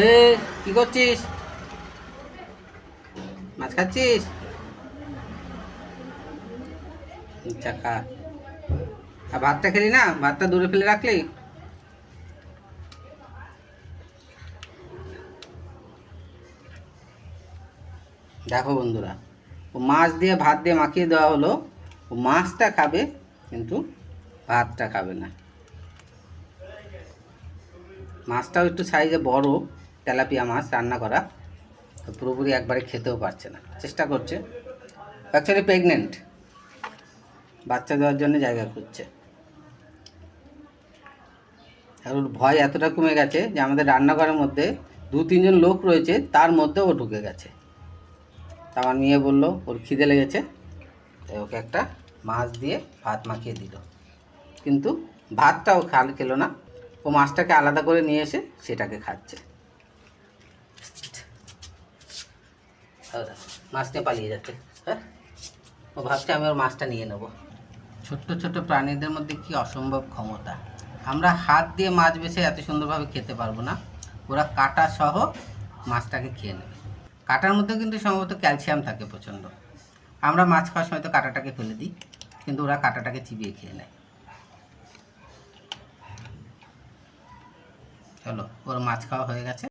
এ কি করছিস? মাছ খাচ্ছিস? আচ্ছা খা। আর ভাতটা খেলি না? ভাতটা দূরে ফেলে রাখলি? দেখো বন্ধুরা, ও মাছ দিয়ে ভাত দিয়ে মাখিয়ে দেওয়া হলো। ও মাছটা খাবে, কিন্তু ভাতটা খাবে না। মাছটাও একটু সাইজে বড়, তেলাপিয়া মাছ রান্না করা। তো পুরোপুরি একবারে খেতেও পারছে না, চেষ্টা করছে। অ্যাকচুয়ালি প্রেগনেন্ট, বাচ্চা দেওয়ার জন্য জায়গা খুঁজছে। আর ওর ভয় এতটা কমে গেছে যে আমাদের রান্নাঘরের মধ্যে 2-3 জন লোক রয়েছে, তার মধ্যে ও ঢুকে গেছে। তা আমার মেয়ে বললো ওর খিদে লেগেছে, তাই ওকে একটা মাছ দিয়ে ভাত মাখিয়ে দিল। কিন্তু ভাতটাও খেলো না, ও মাছটাকে আলাদা করে নিয়ে এসে সেটাকে খাচ্ছে। মাছ নিয়ে পালিয়ে যাচ্ছে। হ্যাঁ, ও ভাবছে আমি ওর মাছটা নিয়ে নেব। ছোট্ট ছোট্ট প্রাণীদের মধ্যে কি অসম্ভব ক্ষমতা! আমরা হাত দিয়ে মাছ বেছে এত সুন্দরভাবে খেতে পারবো না, ওরা কাঁটা সহ মাছটাকে খেয়ে নেবে। কাঁটার মধ্যে কিন্তু সম্ভবত ক্যালসিয়াম থাকে প্রচণ্ড। আমরা মাছ খাওয়ার সময় তো কাঁটাটাকে ফেলে দিই, কিন্তু ওরা কাঁটাটাকে চিবিয়ে খেয়ে নেয়। চলো, ওর মাছ খাওয়া হয়ে গেছে।